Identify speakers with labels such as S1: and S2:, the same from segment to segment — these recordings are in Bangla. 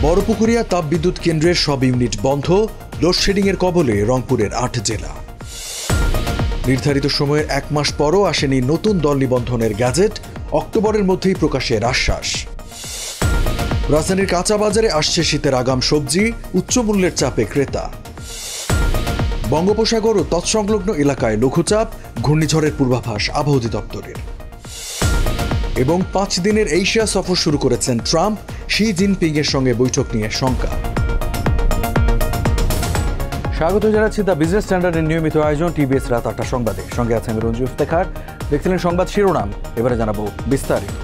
S1: বড়পুকুরিয়া তাপবিদ্যুৎ কেন্দ্রের সব ইউনিট বন্ধ, লোডশেডিংয়ের কবলে রংপুরের ৮ জেলা। নির্ধারিত সময়ের ১ মাস পরও আসেনি নতুন দল নিবন্ধনের গ্যাজেট, অক্টোবরের মধ্যেই প্রকাশের আশ্বাস। রাজধানীর কাঁচা বাজারে আসছে শীতের আগাম সবজি, উচ্চমূল্যের চাপে ক্রেতা। বঙ্গোপসাগর ও তৎসংলগ্ন এলাকায় লঘুচাপ, ঘূর্ণিঝড়ের পূর্বাভাস আবহাওয়া অধিদপ্তরের। এবং ৫ দিনের এশিয়া সফর শুরু করেছেন ট্রাম্প, শি জিনপিংয়ের সঙ্গে বৈঠক নিয়ে শঙ্কা। স্বাগত জানাচ্ছি দ্য বিজনেস স্ট্যান্ডার্ডের নিয়মিত আয়োজন টিবিএস রাত ৮টা সংবাদে। সঙ্গে আছেন রঞ্জু ইফতেখার। দেখছিলেন সংবাদ শিরোনাম, এবারে জানাবো বিস্তারিত।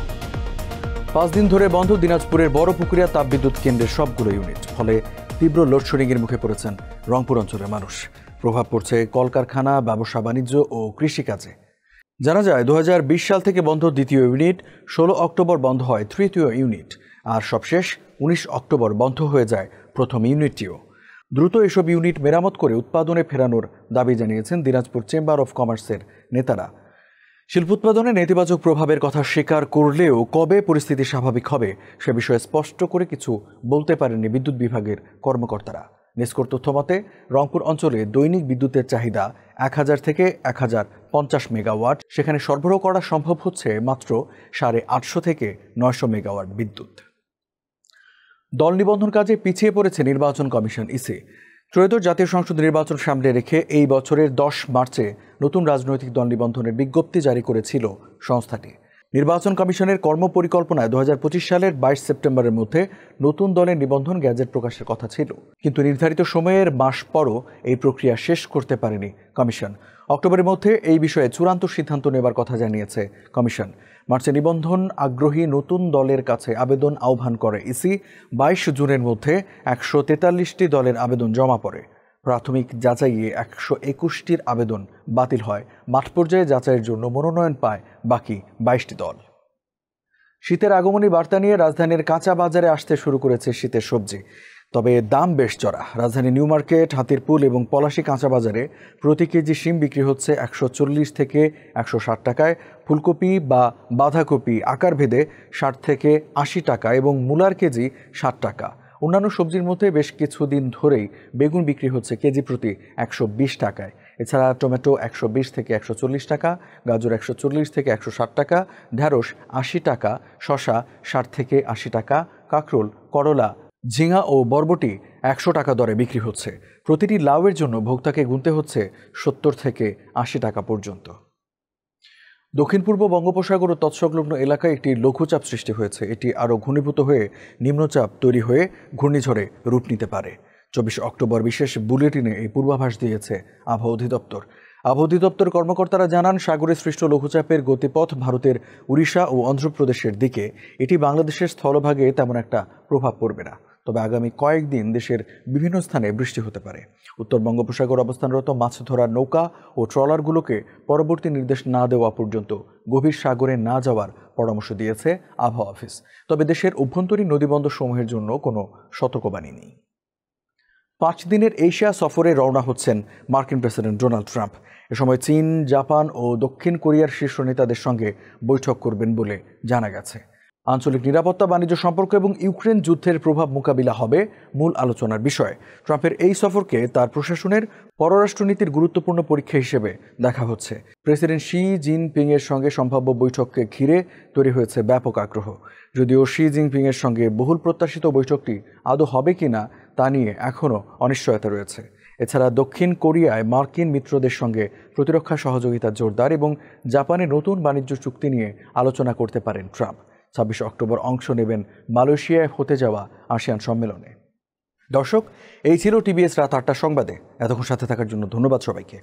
S1: ৫ দিন ধরে বন্ধ দিনাজপুরের বড়পুকুরিয়া তাপবিদ্যুৎ কেন্দ্রের সবগুলো ইউনিট, ফলে তীব্র লোডশেডিংয়ের মুখে পড়েছেন রংপুর অঞ্চলের মানুষ। প্রভাব পড়ছে কলকারখানা, ব্যবসা বাণিজ্য ও কৃষিকাজে। জানা যায় ২০২০ সাল থেকে বন্ধ দ্বিতীয় ইউনিট, ১৬ অক্টোবর বন্ধ হয় তৃতীয় ইউনিট, আর সবশেষ ১৯ অক্টোবর বন্ধ হয়ে যায় প্রথম ইউনিটটিও। দ্রুত এসব ইউনিট মেরামত করে উৎপাদনে ফেরানোর দাবি জানিয়েছেন দিনাজপুর চেম্বার অফ কমার্সের নেতারা। শিল্প উৎপাদনে নেতিবাচক প্রভাবের কথা স্বীকার করলেও কবে পরিস্থিতি স্বাভাবিক হবে সে বিষয়ে স্পষ্ট করে কিছু বলতে পারেননি বিদ্যুৎ বিভাগের কর্মকর্তারা। নিষ্কর তথ্য মতে রংপুর অঞ্চলে দৈনিক বিদ্যুতের চাহিদা ১,০০০ থেকে ১,০৫০ মেগাওয়াট, সেখানে সরবরাহ করা সম্ভব হচ্ছে মাত্র ৮৫০ থেকে ৯০০ মেগাওয়াট বিদ্যুৎ। দল নিবন্ধন কাজে পিছিয়ে পড়েছে নির্বাচন কমিশন ইসি। ত্রয়োদশ জাতীয় সংসদ নির্বাচন সামনে রেখে এই বছরের ১০ মার্চে নতুন রাজনৈতিক দল নিবন্ধনের বিজ্ঞপ্তি জারি করেছিল সংস্থাটি। নির্বাচন কমিশনের কর্মপরিকল্পনায় ২০২৫ সালের ২২ সেপ্টেম্বরের মধ্যে নতুন দলের নিবন্ধন গ্যাজেট প্রকাশের কথা ছিল, কিন্তু নির্ধারিত সময়ের মাস পরও এই প্রক্রিয়া শেষ করতে পারেনি কমিশন। অক্টোবরের মধ্যে এই বিষয়ে চূড়ান্ত সিদ্ধান্ত নেবার কথা জানিয়েছে কমিশন। মার্চে নিবন্ধন আগ্রহী নতুন দলের কাছে আবেদন আহ্বান করে ইসি। ২২ জুনের মধ্যে ১৪৩টি দলের আবেদন জমা পড়ে। প্রাথমিক যাচাইয়ে ১২১টির আবেদন বাতিল হয়। মাঠ পর্যায়ে যাচাইয়ের জন্য মনোনয়ন পায় বাকি ২২টি দল। শীতের আগমনী বার্তা নিয়ে রাজধানীর কাঁচা বাজারে আসতে শুরু করেছে শীতের সবজি, তবে দাম বেশ চড়া। রাজধানী নিউ মার্কেট, হাতিরপুল এবং পলাশী কাঁচা বাজারে প্রতি কেজি শিম বিক্রি হচ্ছে ১৪০ থেকে ১৬০ টাকায়, ফুলকপি বা বাঁধাকপি আকার ভেদে ৬০ থেকে ৮০ টাকা এবং মূলার কেজি ৬০ টাকা। অন্যান্য সবজির মধ্যে বেশ কিছুদিন ধরেই বেগুন বিক্রি হচ্ছে কেজি প্রতি ১২০ টাকায়। এছাড়া টমেটো ১২০ থেকে ১৪০ টাকা, গাজর ১৪০ থেকে ১৬০ টাকা, ঢ্যাঁড়স ৮০ টাকা, শসা ৬০ থেকে ৮০ টাকা, কাঁকরোল, করলা, ঝিঙা ও বরবটি ১০০ টাকা দরে বিক্রি হচ্ছে। প্রতিটি লাউয়ের জন্য ভোক্তাকে গুনতে হচ্ছে ৭০ থেকে ৮০ টাকা পর্যন্ত। দক্ষিণ পূর্ব বঙ্গোপসাগর ও তৎসংলগ্ন এলাকায় একটি লঘুচাপ সৃষ্টি হয়েছে। এটি আরও ঘনীভূত হয়ে নিম্নচাপ তৈরি হয়ে ঘূর্ণিঝড়ে রূপ নিতে পারে। ২৪ অক্টোবর বিশেষ বুলেটিনে এই পূর্বাভাস দিয়েছে আবহাওয়া অধিদপ্তর। আবহাওয়া অধিদপ্তর কর্মকর্তারা জানান, সাগরে সৃষ্ট লঘুচাপের গতিপথ ভারতের উড়িষ্যা ও অন্ধ্রপ্রদেশের দিকে। এটি বাংলাদেশের স্থলভাগে তেমন একটা প্রভাব পড়বে না, তবে আগামী কয়েকদিন দেশের বিভিন্ন স্থানে বৃষ্টি হতে পারে। উত্তর বঙ্গোপসাগর অবস্থানরত মাছ ধরার নৌকা ও ট্রলারগুলোকে পরবর্তী নির্দেশ না দেওয়া পর্যন্ত গভীর সাগরে না যাওয়ার পরামর্শ দিয়েছে আবহাওয়া অফিস। তবে দেশের অভ্যন্তরীণ নদীবন্দর সমূহের জন্য কোনো সতর্কবাণী নেই। ৫ দিনের এশিয়া সফরে রওনা হচ্ছেন মার্কিন প্রেসিডেন্ট ডোনাল্ড ট্রাম্প। এ সময় চীন, জাপান ও দক্ষিণ কোরিয়ার শীর্ষ নেতাদের সঙ্গে বৈঠক করবেন বলে জানা গেছে। আঞ্চলিক নিরাপত্তা, বাণিজ্য সম্পর্ক এবং ইউক্রেন যুদ্ধের প্রভাব মোকাবিলা হবে মূল আলোচনার বিষয়। ট্রাম্পের এই সফরকে তার প্রশাসনের পররাষ্ট্রনীতির গুরুত্বপূর্ণ পরীক্ষা হিসেবে দেখা হচ্ছে। প্রেসিডেন্ট শি জিনপিংয়ের সঙ্গে সম্ভাব্য বৈঠককে ঘিরে তৈরি হয়েছে ব্যাপক আগ্রহ। যদিও শি জিনপিংয়ের সঙ্গে বহুল প্রত্যাশিত বৈঠকটি আদৌ হবে কিনা তা নিয়ে এখনও অনিশ্চয়তা রয়েছে। এছাড়া দক্ষিণ কোরিয়ায় মার্কিন মিত্রদের সঙ্গে প্রতিরক্ষা সহযোগিতা জোরদার এবং জাপানের নতুন বাণিজ্য চুক্তি নিয়ে আলোচনা করতে পারেন ট্রাম্প। ২৬ অক্টোবর অংশ নেবেন মালয়েশিয়ায় হতে যাওয়া আসিয়ান সম্মেলনে। দর্শক, এই ছিল টিবিএস রাত ৮টা সংবাদে। এতক্ষণ সাথে থাকার জন্য ধন্যবাদ সবাইকে।